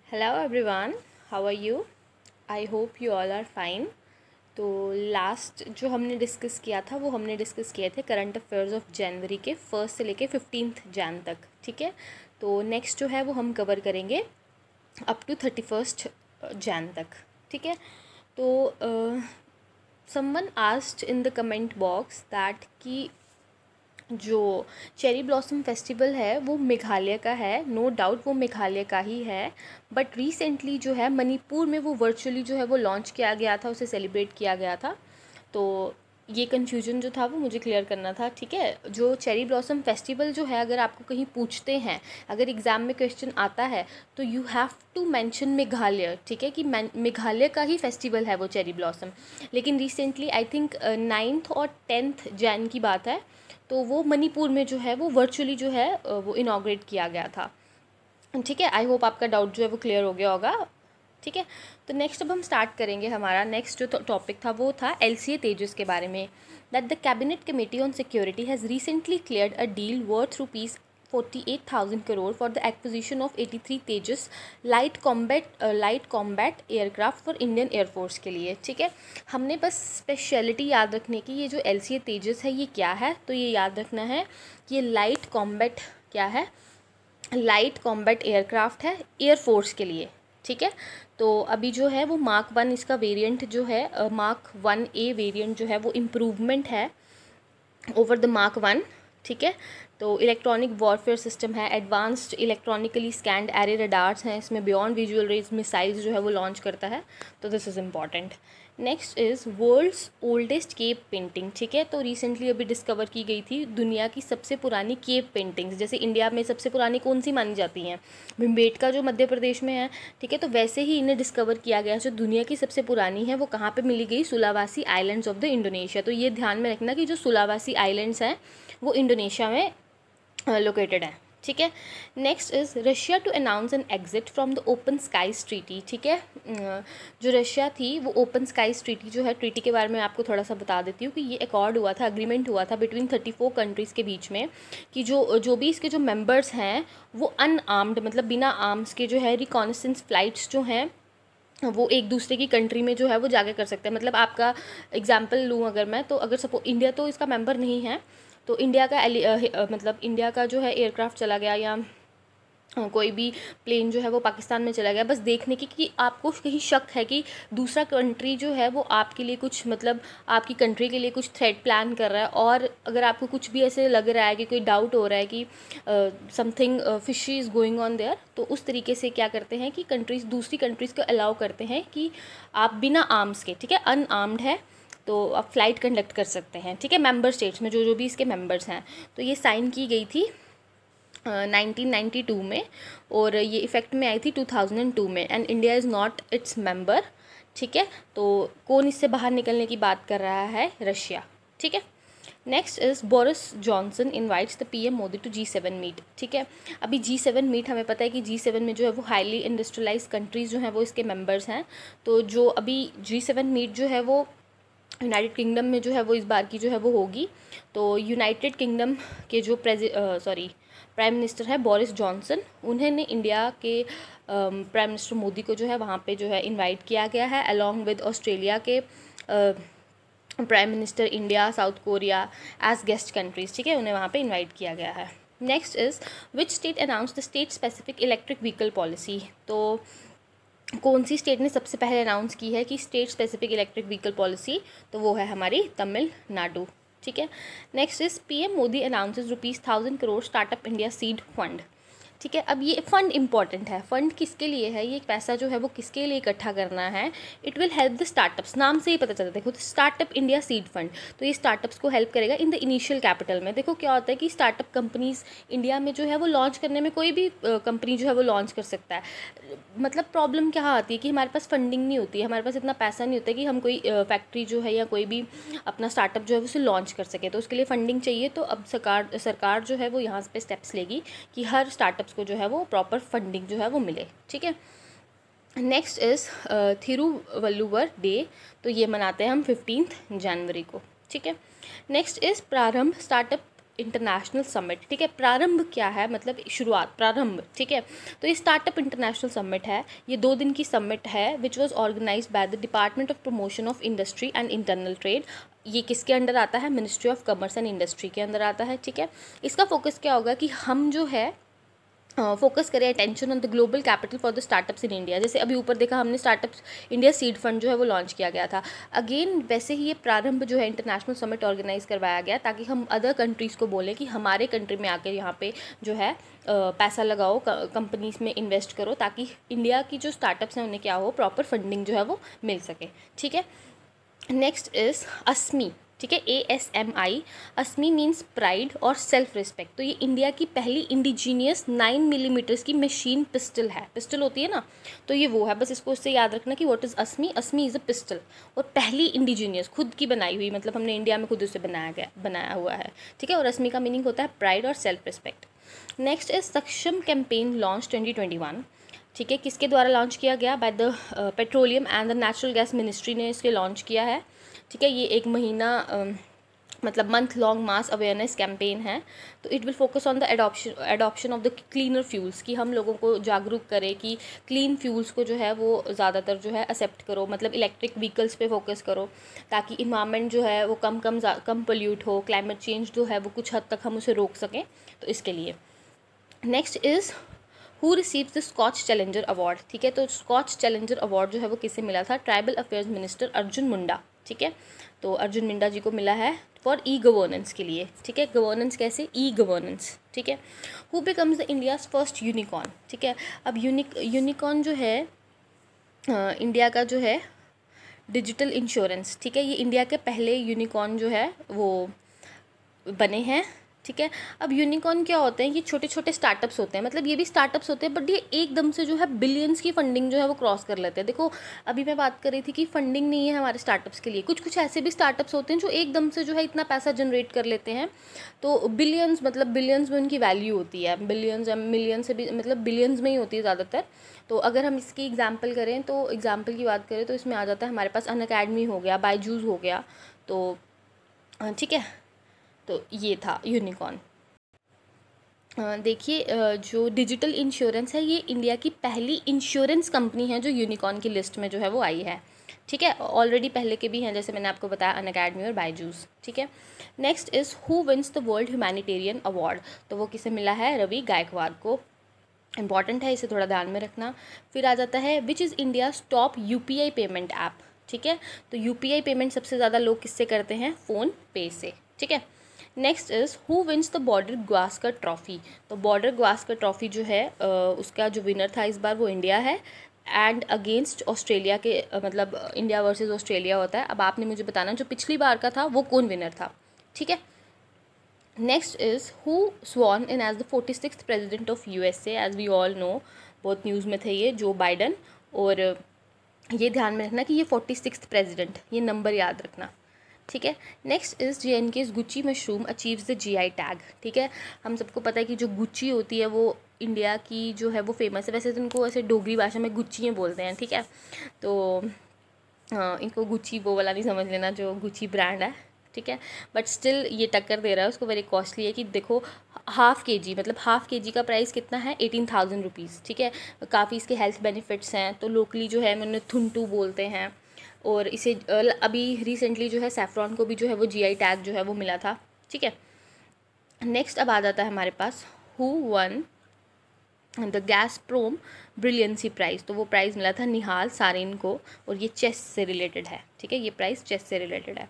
Hello everyone, how are you? I hope you all are fine. तो last जो हमने discuss किया था वो हमने डिस्कस किए थे करंट अफेयर्स ऑफ जनवरी के 1 से लेके 15 जैन तक। ठीक है, तो नेक्स्ट जो है वो हम कवर करेंगे अप टू 31 जैन तक। ठीक है, तो someone asked in the comment box that कि जो चेरी ब्लॉसम फेस्टिवल है वो मेघालय का है। नो डाउट वो मेघालय का ही है, बट रिसेंटली जो है मणिपुर में वो वर्चुअली जो है वो लॉन्च किया गया था, उसे सेलिब्रेट किया गया था। तो ये कन्फ्यूजन जो था वो मुझे क्लियर करना था। ठीक है, जो चेरी ब्लॉसम फेस्टिवल जो है, अगर आपको कहीं पूछते हैं, अगर एग्ज़ाम में क्वेश्चन आता है तो you have to mention Meghalaya. ठीक है, कि मेघालय का ही फेस्टिवल है वो चेरी ब्लॉसम। लेकिन रिसेंटली आई थिंक 9th और 10th जैन की बात है, तो वो मणिपुर में जो है वो वर्चुअली जो है वो इनॉग्रेट किया गया था। ठीक है, आई होप आपका डाउट जो है वो क्लियर हो गया होगा। ठीक है, तो नेक्स्ट अब हम स्टार्ट करेंगे। हमारा नेक्स्ट जो टॉपिक था वो था LCA तेजस के बारे में। That the cabinet committee on security has recently cleared a deal worth ₹48,000 crore for the acquisition of 83 Tejas light combat aircraft for Indian air force के लिए। ठीक है, हमने बस स्पेशलिटी याद रखने की, ये जो LCA तेजस है ये क्या है, तो ये याद रखना है कि ये लाइट कॉम्बैट क्या है, लाइट कॉम्बैट एयरक्राफ्ट है एयरफोर्स के लिए। ठीक है, तो अभी जो है वो मार्क 1 इसका वेरिएंट जो है, मार्क 1A वेरिएंट जो है वो इम्प्रूवमेंट है ओवर द मार्क 1। ठीक है, तो इलेक्ट्रॉनिक वॉरफेयर सिस्टम है, advanced electronically scanned array radars हैं इसमें, बियॉन्ड विजुअल रेज मिसाइल्स जो है वो लॉन्च करता है। तो this is important. Next is world's oldest cave painting. ठीक है, तो रिसेंटली अभी डिस्कवर की गई थी दुनिया की सबसे पुरानी केव पेंटिंग्स। जैसे इंडिया में सबसे पुरानी कौन सी मानी जाती हैं, भिम्बेटका जो मध्य प्रदेश में है। ठीक है, तो वैसे ही इन्हें डिस्कवर किया गया जो दुनिया की सबसे पुरानी है वो कहाँ पे मिली गई, सुलावासी आइलैंड्स ऑफ द इंडोनेशिया। तो ये ध्यान में रखना कि जो सुलावासी आइलैंड्स हैं वो इंडोनेशिया में लोकेटेड है। ठीक है, next is Russia to announce an exit from the open skies treaty. ठीक है, जो रशिया थी वो ओपन स्काईज ट्रीटी जो है, ट्रीटी के बारे में आपको थोड़ा सा बता देती हूँ कि ये अकॉर्ड हुआ था, अग्रीमेंट हुआ था बिटवीन 34 कंट्रीज़ के बीच में कि जो भी इसके जो मेंबर्स हैं वो अनआर्म्ड, मतलब बिना आर्म्स के जो है रिकॉनेसेंस फ्लाइट्स जो हैं वो एक दूसरे की कंट्री में जो है वो जाके कर सकते हैं। मतलब आपका एग्जांपल लूँ अगर मैं, तो अगर सपोज इंडिया तो इसका मेंबर नहीं है, तो इंडिया का मतलब इंडिया का जो है एयरक्राफ्ट चला गया या कोई भी प्लेन जो है वो पाकिस्तान में चला गया, बस देखने की कि आपको कहीं शक है कि दूसरा कंट्री जो है वो आपके लिए कुछ, मतलब आपकी कंट्री के लिए कुछ थ्रेट प्लान कर रहा है, और अगर आपको कुछ भी ऐसे लग रहा है कि कोई डाउट हो रहा है कि something fishy is going on their, तो उस तरीके से क्या करते हैं कि कंट्रीज़ दूसरी कंट्रीज़ को अलाउ करते हैं कि आप बिना आर्म्स के, ठीक है, अनआर्म्ड है, तो आप फ्लाइट कंडक्ट कर सकते हैं। ठीक है, मेंबर स्टेट्स में जो भी इसके मेंबर्स हैं। तो ये साइन की गई थी 1992 में, और ये इफ़ेक्ट में आई थी 2002 में, and India is not its member. ठीक है, तो कौन इससे बाहर निकलने की बात कर रहा है, रशिया। ठीक है, next is Boris Johnson invites the PM Modi to G7 meet. ठीक है, अभी G7 मीट हमें पता है कि G7 में जो है वो हाईली इंडस्ट्रियलाइज कंट्रीज़ जो हैं वो इसके मेंबर्स हैं। तो जो अभी G7 मीट जो है वो यूनाइटेड किंगडम में जो है वो इस बार की जो है वो होगी। तो यूनाइटेड किंगडम के जो प्राइम मिनिस्टर है बोरिस जॉनसन, उन्होंने इंडिया के प्राइम मिनिस्टर मोदी को जो है वहाँ पे जो है इनवाइट किया गया है, अलॉन्ग विद ऑस्ट्रेलिया के prime minister, India, South Korea as guest countries. ठीक है, उन्हें वहाँ पे इनवाइट किया गया है। Next is which state announce the state specific electric vehicle policy. तो कौन सी स्टेट ने सबसे पहले अनाउंस की है कि state specific electric vehicle policy, तो वो है हमारी तमिलनाडु। ठीक है, next is PM Modi announces ₹1,000 crore startup India seed fund. ठीक है, अब ये फंड इंपॉर्टेंट है। फंड किसके लिए है, ये पैसा जो है वो किसके लिए इकट्ठा करना है, it will help the startups. नाम से ही पता चलता है, देखो स्टार्टअप इंडिया सीड फंड, तो ये स्टार्टअप्स को हेल्प करेगा इन द इनिशियल कैपिटल में। देखो क्या होता है कि स्टार्टअप कंपनीज इंडिया में जो है वो लॉन्च करने में, कोई भी कंपनी जो है वो लॉन्च कर सकता है। मतलब प्रॉब्लम क्या आती है कि हमारे पास फंडिंग नहीं होती है, हमारे पास इतना पैसा नहीं होता है कि हम कोई फैक्ट्री जो है या कोई भी अपना स्टार्टअप जो है उसे लॉन्च कर सके, तो उसके लिए फंडिंग चाहिए। तो अब सरकार जो है वो यहाँ पे स्टेप्स लेगी कि हर स्टार्टअप्स को जो है वो प्रॉपर फंडिंग जो है वो मिले। ठीक है, नेक्स्ट इज़ थिरुवल्लुवर डे, तो ये मनाते हैं हम 15 जनवरी को। ठीक है, नेक्स्ट इज़ प्रारंभ स्टार्टअप इंटरनेशनल समिट, ठीक है। प्रारंभ क्या है, मतलब शुरुआत, प्रारंभ, ठीक है। तो ये स्टार्टअप इंटरनेशनल समिट है, ये 2 दिन की समिट है, which was organize by the department of promotion of industry and internal trade. ये किसके अंडर आता है, ministry of commerce and industry के अंदर आता है, ठीक है। इसका फोकस क्या होगा कि हम जो है फोकस करें attention on the global capital for the startups in India. जैसे अभी ऊपर देखा हमने, स्टार्टअप्स इंडिया सीड फंड जो है वो लॉन्च किया गया था। अगेन वैसे ही ये प्रारंभ जो है इंटरनेशनल समिट ऑर्गेनाइज करवाया गया, ताकि हम अदर कंट्रीज़ को बोलें कि हमारे कंट्री में आकर यहाँ पे जो है पैसा लगाओ, कंपनीज में इन्वेस्ट करो, ताकि इंडिया की जो स्टार्टअप्स हैं उन्हें क्या हो, प्रॉपर फंडिंग जो है वो मिल सके, ठीक है। नेक्स्ट इज़ अस्मी, ठीक है, ASMI। अस्मी मीन्स प्राइड और सेल्फ रिस्पेक्ट। तो ये इंडिया की पहली इंडिजीनियस 9 मिलीमीटर्स की मशीन पिस्टल है। पिस्टल होती है ना, तो ये वो है, बस इसको उससे याद रखना कि what is Asmi. Asmi is a pistol, और पहली इंडिजीनियस, खुद की बनाई हुई, मतलब हमने इंडिया में खुद उसे बनाया हुआ है, ठीक है। और अस्मी का मीनिंग होता है प्राइड और सेल्फ रिस्पेक्ट। नेक्स्ट इज सक्षम कैंपेन लॉन्च 2021, ठीक है। किसके द्वारा लॉन्च किया गया, by the petroleum and the natural gas ministry ने इसके लॉन्च किया है, ठीक है। ये 1 महीना मतलब मंथ लॉन्ग मास अवेयरनेस कैंपेन है। तो it will focus on the adoption of the cleaner fuels, कि हम लोगों को जागरूक करें कि क्लीन फ्यूल्स को जो है वो ज़्यादातर जो है एक्सेप्ट करो, मतलब इलेक्ट्रिक व्हीकल्स पे फोकस करो, ताकि इन्वायरमेंट जो है वो कम पोल्यूट हो, क्लाइमेट चेंज जो है वो कुछ हद तक हम उसे रोक सकें, तो इसके लिए। Next is who receives the Skoch challenger award, ठीक है। तो स्कॉच चैलेंजर अवार्ड जो है वो किसे मिला था, tribal affairs minister Arjun Munda, ठीक है। तो अर्जुन मुंडा जी को मिला है फॉर ई गवर्नेंस के लिए, ठीक है। गवर्नेंस कैसे, ई गवर्नेंस, ठीक है। Who becomes the India's first unicorn, ठीक है। अब यूनिकॉर्न जो है इंडिया का जो है डिजिटल इंश्योरेंस, ठीक है। ये इंडिया के पहले यूनिकॉर्न जो है वो बने हैं, ठीक है। अब यूनिकॉर्न क्या होते हैं, ये छोटे छोटे स्टार्टअप्स होते हैं, मतलब ये भी स्टार्टअप्स होते हैं, बट ये एकदम से जो है बिलियंस की फंडिंग जो है वो क्रॉस कर लेते हैं। देखो अभी मैं बात कर रही थी कि फंडिंग नहीं है हमारे स्टार्टअप्स के लिए, कुछ कुछ ऐसे भी स्टार्टअप्स होते हैं जो एकदम से जो है इतना पैसा जनरेट कर लेते हैं, तो बिलियंस, मतलब बिलियंस में उनकी वैल्यू होती है, बिलियंस या मिलियन से भी, मतलब बिलियंस में ही होती है ज़्यादातर। तो अगर हम इसकी एग्जाम्पल करें, तो एग्जाम्पल की बात करें तो इसमें आ जाता है हमारे पास अनअकैडमी हो गया, बायजूस हो गया, तो ठीक है। तो ये था यूनिकॉर्न। देखिए जो डिजिटल इंश्योरेंस है, ये इंडिया की पहली इंश्योरेंस कंपनी है जो यूनिकॉर्न की लिस्ट में जो है वो आई है, ठीक है। ऑलरेडी पहले के भी हैं, जैसे मैंने आपको बताया अनअकैडमी और बायजूस, ठीक है। Next is who wins the world humanitarian award, तो वो किसे मिला है, रवि गायकवाड़ को। इंपॉर्टेंट है, इसे थोड़ा ध्यान में रखना। फिर आ जाता है which is India's top UPI payment app, ठीक है। तो UPI पेमेंट सबसे ज़्यादा लोग किससे करते हैं, फ़ोन पे से, ठीक है। Next is who wins the Border Gavaskar trophy, तो बॉर्डर गावस्कर ट्रॉफी जो है उसका जो विनर था इस बार वो इंडिया है, एंड अगेंस्ट ऑस्ट्रेलिया के, मतलब इंडिया वर्सेस ऑस्ट्रेलिया होता है। अब आपने मुझे बताना जो पिछली बार का था वो कौन विनर था, ठीक है। Next is who sworn in as the 46th president of USA, as we all know, बहुत न्यूज़ में थे ये, जो बाइडन। और ये ध्यान में रखना कि ये 46th प्रेजिडेंट, ये नंबर याद रखना, ठीक है। Next is JNK's Gucci mushroom achieves the GI tag, ठीक है। हम सबको पता है कि जो गुच्ची होती है वो इंडिया की जो है वो फेमस है, वैसे तो इनको ऐसे डोगरी भाषा में गुच्चियाँ बोलते हैं, ठीक है। तो इनको गुच्ची वो वाला नहीं समझ लेना जो गुच्ची ब्रांड है, ठीक है। बट स्टिल ये टक्कर दे रहा है, उसको वेरी कॉस्टली है, कि देखो हाफ़ KG, मतलब हाफ़ KG का प्राइस कितना है, 18,000 रुपीज़, ठीक है। काफ़ी इसके हेल्थ बेनिफिट्स हैं, तो लोकली जो है मैंने थुंटू बोलते हैं, और इसे अभी रिसेंटली जो है सैफ़रॉन को भी जो है वो GI टैग जो है वो मिला था, ठीक है। नेक्स्ट अब आ जाता है हमारे पास who won the Gazprom brilliancy prize, तो वो प्राइज़ मिला था निहाल सारेन को, और ये चेस से रिलेटेड है, ठीक है। ये प्राइज़ चेस से रिलेटेड है।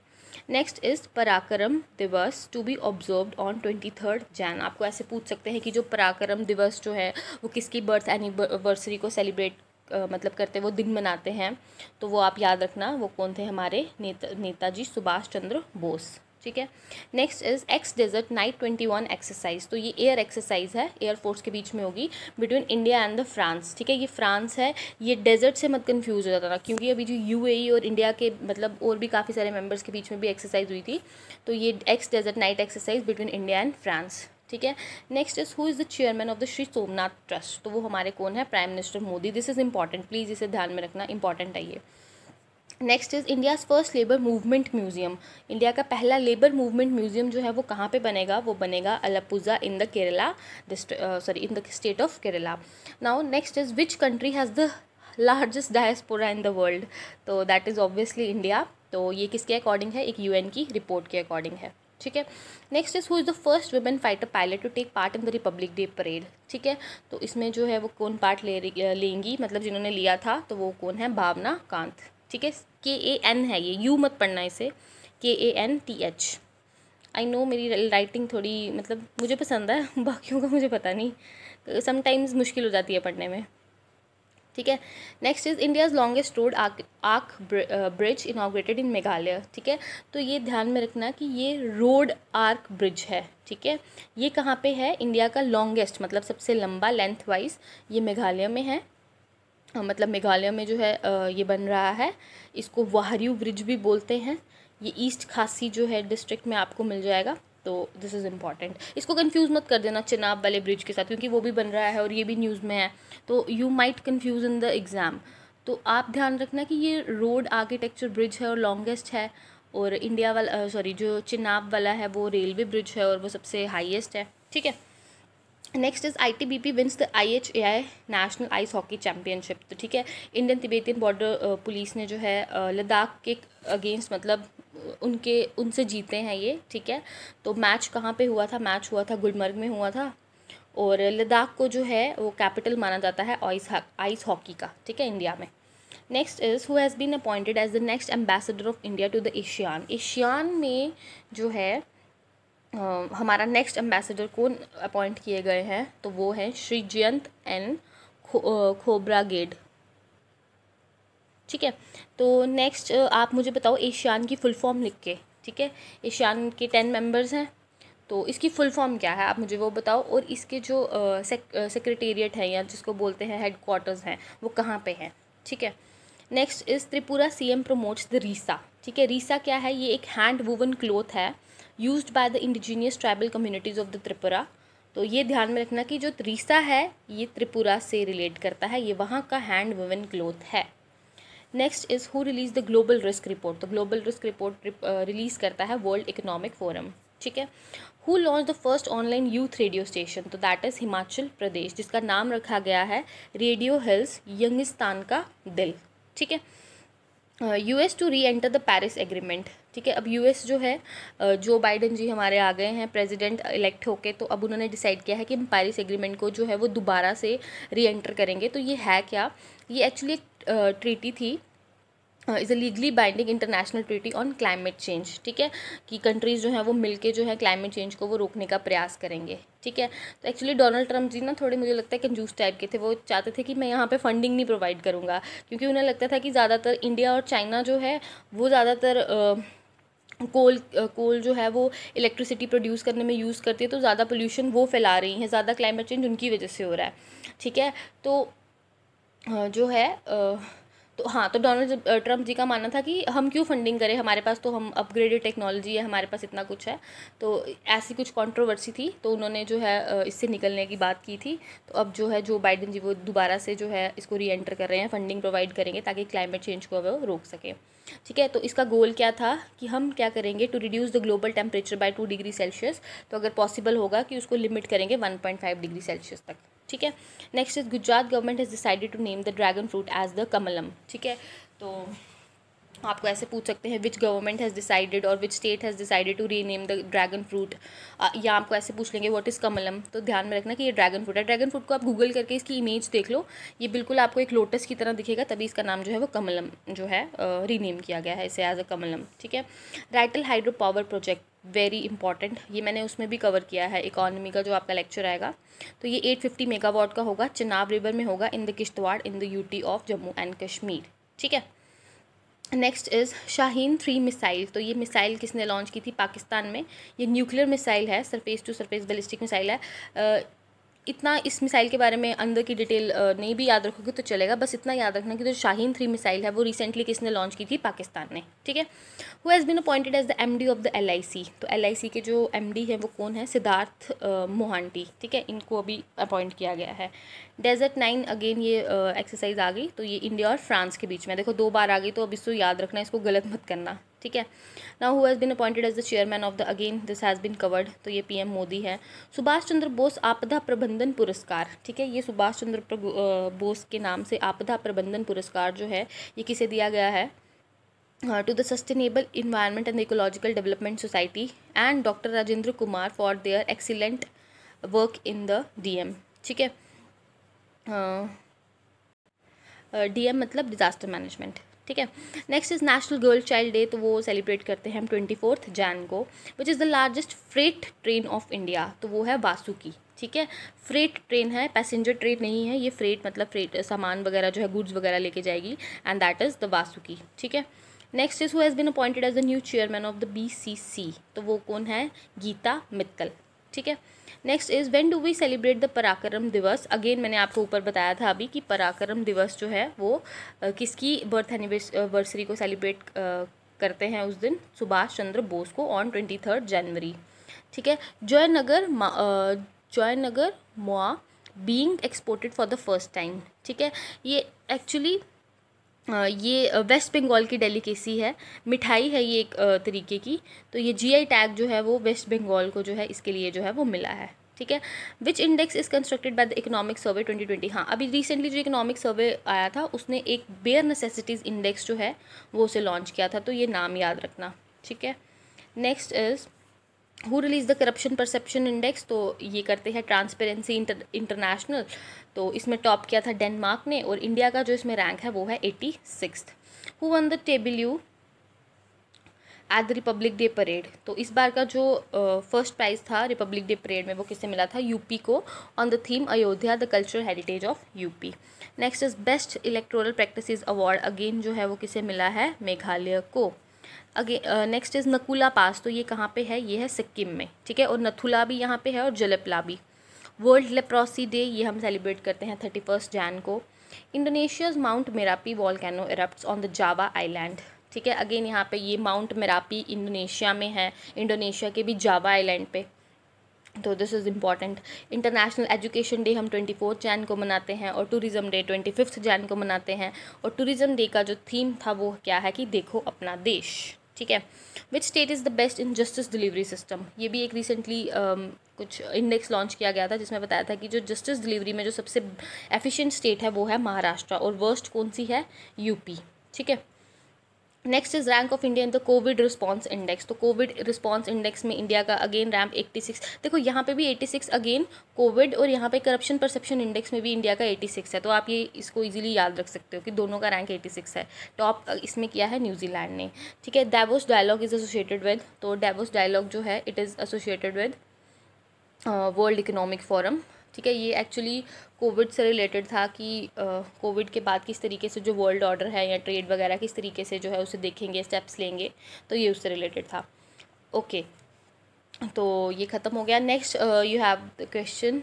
Next is Parakram Diwas to be observed on 23 Jan. आपको ऐसे पूछ सकते हैं कि जो पराक्रम दिवस जो है वो किसकी बर्थ एनिवर्सरी को सेलिब्रेट मतलब करते, वो दिन मनाते हैं, तो वो आप याद रखना वो कौन थे, हमारे नेताजी सुभाष चंद्र बोस, ठीक है। Next is X desert knight 21 exercise, तो ये एयर एक्सरसाइज है, एयरफोर्स के बीच में होगी, between India and the France, ठीक है। ये फ्रांस है, ये डेजर्ट से मत कंफ्यूज हो जाता था, क्योंकि अभी जो UAE और इंडिया के मतलब और भी काफ़ी सारे मेंबर्स के बीच में भी एक्सरसाइज हुई थी, तो ये X desert knight exercise between India and France, ठीक है। Next is who is the chairman of the Shri Somnath trust, तो वो हमारे कौन है, prime minister Modi. This is important, please इसे ध्यान में रखना, इंपॉर्टेंट है ये। नेक्स्ट इज़ India's first labour movement museum. India का पहला लेबर मूवमेंट म्यूजियम जो है वो कहाँ पे बनेगा, वो बनेगा Alappuzha in the Kerala in the state of Kerala. Now next is which country has the largest diaspora in the world, तो दैट इज़ ऑब्वियसली इंडिया। तो ये किसके अकॉर्डिंग है, एक यूएन की रिपोर्ट के अकॉर्डिंग है, ठीक है। Next is who is the first women fighter pilot to take part in the republic day parade, ठीक है। तो इसमें जो है वो कौन पार्ट लेंगी, मतलब जिन्होंने लिया था, तो वो कौन है, भावना कांत, ठीक है। KAN है ये, यू मत पढ़ना इसे, KANTH। आई नो मेरी राइटिंग थोड़ी मतलब मुझे पसंद है, बाकियों का मुझे पता नहीं, समटाइम्स मुश्किल हो जाती है पढ़ने में, ठीक है। नेक्स्ट इज़ India's longest road arch bridge inaugurated in Meghalaya, ठीक है। तो ये ध्यान में रखना कि ये रोड आर्क ब्रिज है, ठीक है। ये कहाँ पे है, इंडिया का लॉन्गेस्ट मतलब सबसे लंबा लेंथ वाइज ये मेघालय में है, मतलब मेघालय में जो है ये बन रहा है। इसको वाहरियू ब्रिज भी बोलते हैं। ये ईस्ट खासी जो है डिस्ट्रिक्ट में आपको मिल जाएगा, तो दिस इज़ इम्पॉर्टेंट। इसको कंफ्यूज मत कर देना चिनाब वाले ब्रिज के साथ, क्योंकि वो भी बन रहा है और ये भी न्यूज़ में है, तो you might confuse in the exam. तो आप ध्यान रखना कि ये रोड आर्किटेक्चर ब्रिज है और लॉन्गेस्ट है, और इंडिया वाला जो चिनाब वाला है वो रेलवे ब्रिज है और वो सबसे हाईएस्ट है, ठीक है। Next is ITBP wins the IHAI national ice hockey championship, तो ठीक है। इंडियन तिब्बतियन बॉर्डर पुलिस ने जो है लद्दाख के अगेंस्ट मतलब उनसे जीते हैं ये, ठीक है। तो मैच कहाँ पे हुआ था, मैच हुआ था गुलमर्ग में हुआ था, और लद्दाख को जो है वो कैपिटल माना जाता है आइस हॉकी का, ठीक है, इंडिया में। Next is who has been appointed as the next ambassador of India to the ASEAN. ASEAN में जो है हमारा नेक्स्ट एम्बेसडर कौन अपॉइंट किए गए हैं, तो वो हैं श्री जयंत एन खोब्रागेड, ठीक है। तो नेक्स्ट आप मुझे बताओ एशियान की फुल फॉर्म लिख के, ठीक है। एशियान के 10 मेंबर्स हैं, तो इसकी फुल फॉर्म क्या है आप मुझे वो बताओ, और इसके जो सेक्रेटेरिएट है या जिसको बोलते हैं हेड क्वार्टर्स हैं वो कहाँ पे हैं, ठीक है। Next is Tripura CM promotes the Risa, ठीक है। रीसा क्या है, ये एक हैंड वुवन क्लोथ है used by the indigenous tribal communities of the Tripura. तो ये ध्यान में रखना कि जो रीसा है ये त्रिपुरा से रिलेट करता है, ये वहाँ का हैंड वुवन क्लोथ है। Next is who release the global risk report, तो ग्लोबल रिस्क रिपोर्ट रिलीज़ करता है वर्ल्ड इकोनॉमिक फोरम, ठीक है। Who launch the first online youth radio station, तो दैट इज़ हिमाचल प्रदेश, जिसका नाम रखा गया है रेडियो हिल्स यंगिस्तान का दिल, ठीक है। US to re enter the Paris agreement, ठीक है। अब US जो है जो बाइडन जी हमारे आ गए हैं प्रेसिडेंट इलेक्ट होके, तो अब उन्होंने डिसाइड किया है कि हम पेरिस एग्रीमेंट को जो है वो दोबारा से री एंटर करेंगे। तो ये है क्या, ये एक्चुअली एक ट्रीटी थी, is a legally binding international treaty on climate change, ठीक है, कि कंट्रीज़ जो हैं वो मिलके जो है क्लाइमेट चेंज को वो रोकने का प्रयास करेंगे, ठीक है। तो एक्चुअली डोनाल्ड ट्रम्प जी ना थोड़े मुझे लगता है कंजूस टाइप के थे, वो चाहते थे कि मैं यहाँ पे फंडिंग नहीं प्रोवाइड करूँगा, क्योंकि उन्हें लगता था कि ज़्यादातर इंडिया और चाइना जो है वो ज़्यादातर कोल जो है वो इलेक्ट्रिसिटी प्रोड्यूस करने में यूज़ करती है, तो ज़्यादा पोल्यूशन वो फैला रही हैं, ज़्यादा क्लाइमेट चेंज उनकी वजह से हो रहा है, ठीक है। तो जो है तो हाँ, तो डोनाल्ड ट्रम्प जी का मानना था कि हम क्यों फंडिंग करें, हमारे पास तो हम अपग्रेडेड टेक्नोलॉजी है, हमारे पास इतना कुछ है। तो ऐसी कुछ कंट्रोवर्सी थी, तो उन्होंने जो है इससे निकलने की बात की थी। तो अब जो है जो बाइडन जी वो दोबारा से जो है इसको री एंटर कर रहे हैं, फंडिंग प्रोवाइड करेंगे ताकि क्लाइमेट चेंज को वो रोक सकें, ठीक है। तो इसका गोल क्या था कि हम क्या करेंगे, to reduce the global temperature by 2 degree Celsius, तो अगर पॉसिबल होगा कि उसको लिमिट करेंगे 1.5 डिग्री सेल्सियस तक, ठीक है। Next is Gujarat government has decided to name the dragon fruit as the Kamalam, ठीक है। तो आपको ऐसे पूछ सकते हैं विच गवर्नमेंट हैज़ डिसाइडेड और which state has decided to rename the dragon fruit, या आपको ऐसे पूछ लेंगे व्हाट इज़ कमलम। तो ध्यान में रखना कि ये ड्रैगन फ्रूट है। ड्रैगन फ्रूट को आप गूगल करके इसकी इमेज देख लो, ये बिल्कुल आपको एक लोटस की तरह दिखेगा, तभी इसका नाम जो है वो कमलम जो है रीनेम किया गया है इसे एज अ कमलम, ठीक है। Ratle hydro power project very important, ये मैंने उसमें भी कवर किया है इकोनॉमी का जो आपका लेक्चर आएगा। तो ये 850 मेगावाट का होगा, चिनाब रिवर में होगा, in the Kishtwar in the UT of Jammu and Kashmir, ठीक है। नेक्स्ट इज़ शाहीन 3 मिसाइल, तो ये मिसाइल किसने लॉन्च की थी पाकिस्तान में, ये न्यूक्लियर मिसाइल है, surface to surface ballistic missile है। इतना इस मिसाइल के बारे में अंदर की डिटेल नहीं भी याद रखोगे तो चलेगा, बस इतना याद रखना कि जो शाहीन 3 मिसाइल है वो रिसेंटली किसने लॉन्च की थी, पाकिस्तान ने, ठीक है। Who has been appointed as the MD of the LIC, तो LIC के जो MD हैं वो कौन है, सिद्धार्थ मोहांटी, ठीक है, इनको अभी अपॉइंट किया गया है। डेजर्ट 9 अगेन ये एक्सरसाइज आ गई, तो ये इंडिया और फ्रांस के बीच में, देखो 2 बार आ गई, तो अब इसको याद रखना, इसको गलत मत करना, ठीक है। Now who has been appointed as the chairman of the, again this has been covered, तो ये PM मोदी है। सुभाष चंद्र बोस आपदा प्रबंधन पुरस्कार, ठीक है, ये सुभाष चंद्र बोस के नाम से आपदा प्रबंधन पुरस्कार जो है ये किसे दिया गया है, to the sustainable environment and ecological development society and doctor Rajendra Kumar for their excellent work in the DM, ठीक है। DM मतलब डिज़ास्टर मैनेजमेंट, ठीक है। Next is national girl child day, तो वो सेलिब्रेट करते हैं हम 24 जैन को। Which is the largest freight train of India, तो वो है वासुकी, ठीक है। फ्रेट ट्रेन है, पैसेंजर ट्रेन नहीं है ये, फ्रेट मतलब फ्रेट सामान वगैरह जो है, गुड्स वगैरह लेके जाएगी, and that is the Vasuki, ठीक है। Next is who has been appointed as the new chairman of the BCC, तो वो कौन है, गीता मित्तल, ठीक है। Next is when do we celebrate the Parakram Diwas, again मैंने आपको ऊपर बताया था अभी कि पराक्रम दिवस जो है वो किसकी बर्थ एनिवर्सरी को सेलिब्रेट करते हैं उस दिन, सुभाष चंद्र बोस को, ऑन 23 जनवरी, ठीक है। Jaynagar Moa being exported for the first time, ठीक है। ये एक्चुअली ये वेस्ट बंगाल की डेलिकेसी है, मिठाई है ये एक तरीके की, तो ये GI टैग जो है वो वेस्ट बंगाल को जो है इसके लिए जो है वो मिला है, ठीक है। Which index is constructed by the economic survey 2020, हाँ अभी रिसेंटली जो इकोनॉमिक सर्वे आया था उसने एक बेयर नेसेसिटीज़ इंडेक्स जो है वो उसे लॉन्च किया था, तो ये नाम याद रखना, ठीक है। Next is who release the corruption perception index, तो ये करते हैं ट्रांसपेरेंसी इंटरनेशनल, तो इसमें टॉप किया था डेनमार्क ने, और इंडिया का जो इसमें रैंक है वो है 86th। Who won the tableau at the republic day parade, तो इस बार का जो फर्स्ट प्राइज़ था रिपब्लिक डे परेड में वो किससे मिला था, UP को, on the theme Ayodhya the cultural heritage of UP। Next is best electoral practices award, again जो है वो किसे मिला है, मेघालय को। अगेन नेक्स्ट इज़ नकुला पास, तो ये कहाँ पे है, ये है सिक्किम में, ठीक है, और नथुला भी यहाँ पे है और जलपला भी। वर्ल्ड लेप्रोसी डे ये हम सेलिब्रेट करते हैं 31 जैन को। Indonesia's Mount Merapi volcano erupts on the Java island, ठीक है, अगेन यहाँ पे ये माउंट मेरापी इंडोनेशिया में है, इंडोनेशिया के भी जावा आइलैंड पे, तो this is important. International education day हम 24 जैन को मनाते हैं, और टूरिज़्म डे 25 जैन को मनाते हैं, और टूरिज़्म डे का जो थीम था वो क्या है कि देखो अपना देश, ठीक है। Which state is the best in justice delivery system, ये भी एक रिसेंटली कुछ इंडेक्स लॉन्च किया गया था जिसमें बताया था कि जो जस्टिस डिलीवरी में जो सबसे एफिशिएंट स्टेट है वो है महाराष्ट्र, और वर्स्ट कौन सी है, UP, ठीक है। Next is rank of India in the Covid response index, तो कोविड रिस्पांस इंडेक्स में इंडिया का अगेन रैंक 86, देखो यहाँ पे भी 86 अगेन कोविड, और यहाँ पे करप्शन परसेप्शन इंडेक्स में भी इंडिया का 86 है, तो आप ये इसको इजीली याद रख सकते हो कि दोनों का रैंक 86 है। टॉप इसमें किया है न्यूजीलैंड ने, ठीक है। Davos dialogue is associated with, तो डेवोस डायलॉग जो है it is associated with world economic forum, ठीक है। ये एक्चुअली कोविड से रिलेटेड था कि कोविड के बाद किस तरीके से जो वर्ल्ड ऑर्डर है या ट्रेड वगैरह किस तरीके से जो है उसे देखेंगे, स्टेप्स लेंगे, तो ये उससे रिलेटेड था। ओके, तो ये ख़त्म हो गया। Next you have the question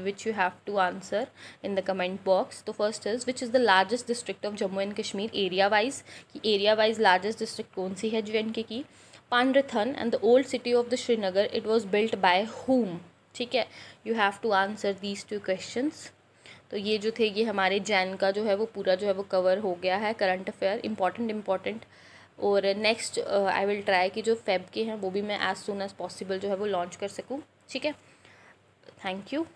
which you have to answer in the comment box. तो first is which is the largest district of Jammu and Kashmir area wise, कि एरिया वाइज लार्जेस्ट डिस्ट्रिक्ट कौन सी है JNK की। Pandrethan and the old city of the Srinagar it was built by whom, ठीक है। You have to answer these 2 questions. तो ये जो थे ये हमारे जैन का जो है वो पूरा जो है वो कवर हो गया है, करंट अफेयर इम्पॉर्टेंट। और नेक्स्ट आई विल ट्राई कि जो फेब के हैं वो भी मैं एज सून एज पॉसिबल जो है वो लॉन्च कर सकूँ, ठीक है। Thank you.